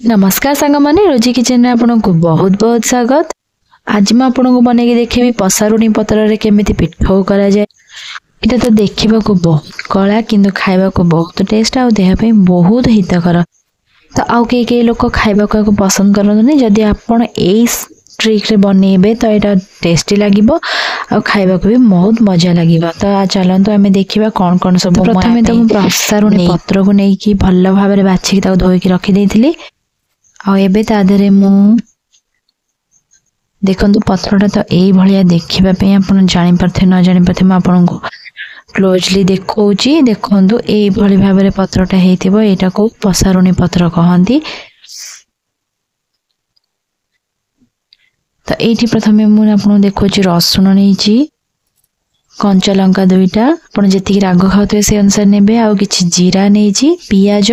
नमस्कार सांग माने रोजी किचन में आपन को बहुत बहुत स्वागत। आज मैं आपन को बने के देखेबी पसारुणी पत्र रे केमिति पिठो करा जाए। इटा तो देखिबा को बहुत कला किंतु खाइबा को बहुत टेस्ट आ देह पे बहुत हितकर। तो आउ के लोक खाइबा को पसंद करनी जदि आपन एई ट्रिक रे बनेबे तो एटा टेस्टी लागिबो आ खाइबा को भी बहुत मजा लागिबो। तो चलंतु हमें देखिबा कोन कोन सब प्रथमे तो पसारुणी पत्र को नै कि भल्ला भाबरे बाछि ता धोई के रखि देथिली। आ एबे ता देरे मु देखंतु पत्रटा तो एई भलिया देखिबा पे आपण जानि परथे न जानि परथे म आपण को क्लोजली देखौची। देखंतु एई भली भाबरे पत्रटा हेतिबो एटा को पसारुणी पत्र कहंती। तो एठी प्रथमे मु आपण देखौची रसुन नैची, कंचा लंका दुईटा आपण जेतिकी राग खाउते से अनुसार नेबे। आ किछि जीरा नैची, पियाज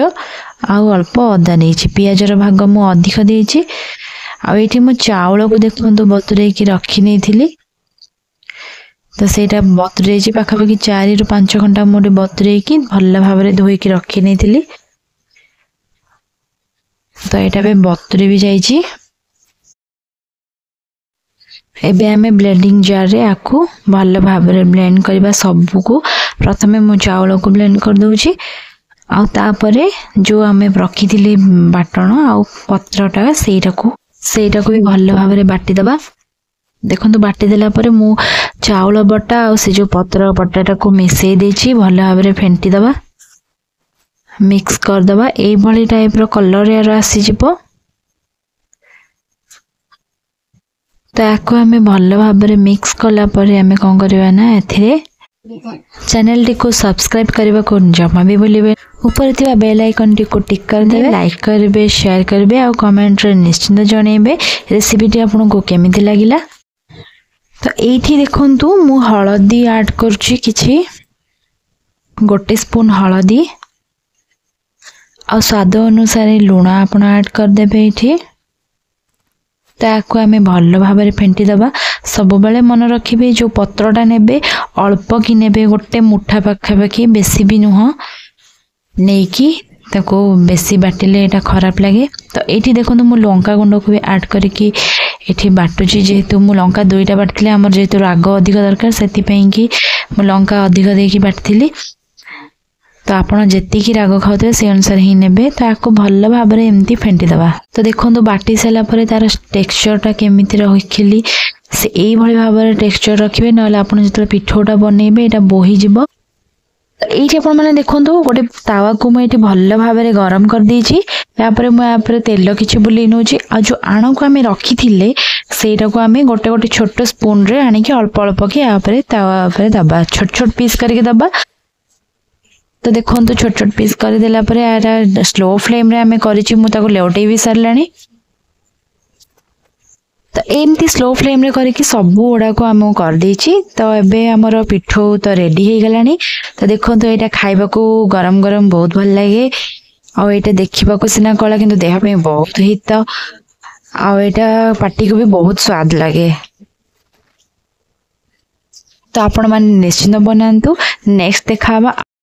आउ अल्प अदा नैची। पियाजर भाग मु अधिक देइची। आ एठी मु चावल को देखंतु बतुरे की रखी नेथिली। तो सेटा बतुरे जी पाखापाखि 4 रु 5 घंटा मोटे बतुरे की भल्ला भाबरे धोई की रखी नेथिली। तो एटा बे बतुरे भी जाइची। एबे हमें ब्लेंडिंग जार रे आकु भल्ला भाबरे ब्लेंड करबा सबु को। प्रथमे मु चावल को ब्लेंड कर दउची आ तापरे जो हमें रखी थिले बाटण आ पत्रटा सेटा को भी भल्ला भाबरे बाटी दबा। देखंतु बाटी देला परे मु चावल बटा आ से जो पत्र बटाटा को मिसई देची भल्ला भाबरे फेंटी दबा, मिक्स कर दबा। एई भली टाइप रो कलर यार आसी जिवो। तो आको हमें भल्ला भाबरे मिक्स कला परे हमें कोन करबा ना एथिरे चैनल टी को सब्सक्राइब करबा को जमा भी बोलिबे। ऊपर थिबा बेल आइकन टी को टिक कर देबे, लाइक करबे, शेयर करबे आ कमेंट रे निश्चित जणेबे रेसिपी टी आपन को केमिति लागिला। तो एठी देखंतु मु हळदी ऐड करछि किछि 1 स्पून हळदी आ स्वाद अनुसार लूण आपन ऐड कर देबे एठी। ताको हमें भल्ला भाबरे फेंटी दबा। सब बेले मन रखिबे जो पत्रटा नेबे अल्प कि नेबे, गोटे मुठा पाखापाखि बेसी भी नुह नेकी ताको बेसी बाटिले एटा खराब लागे। तो एठी देखंतु मु लंका गुंड को भी ऐड करके एठी बाटुची। जेहेतु मु लंका दुईटा बाटथिले हमर जेहेतु राग अधिक दरकार सेति पई कि मु लंका अधिक देकी बाटथिली। तो आपण जेतिकी राग खाउते से अनुसार ही नेबे। ताको भल्ला भाबरे एम्ति फेंटी दबा। तो देखंतु बाटी साला परे तार टेक्सचरटा केमिति रखिली से एई भली भाबरे टेक्सचर रखिबे, नले आपण जेतले पिठोटा बनेबे एटा बोही जिवो। तो एठी आपण माने देखंतु गोटे तावा को मैं एठी भल्ला भाबरे गरम कर देछि। या परे मैं या परे तेल किछि बुली नउछि। आ जो आण को हमें रखी थिले सेटा को हमें गोटे गोटे छोट स्पून रे आनी के अल्प अल्प के या परे तावा परे दबा, छोट छोट पीस करके दबा। तो देखंतु छोट छोट पीस कर देला परे आरा स्लो फ्लेम रे हमें करिछि मु ताको लेउटै भी सरलानी। तो एमती स्लो फ्लेम रे करके सबू गुड़ा को हम कर देछि। तो एबे हमर पिठो तो रेडी हे गलानी। तो देखंतु एटा खाइबा को गरम गरम बहुत भल लागे आ एटा देखिबा को सिना कला किंतु देह पे बहुत हित आ एटा पार्टी को भी बहुत स्वाद लागे। तो आपण माने निश्चित बनांतु। नेक्स्ट देखाबा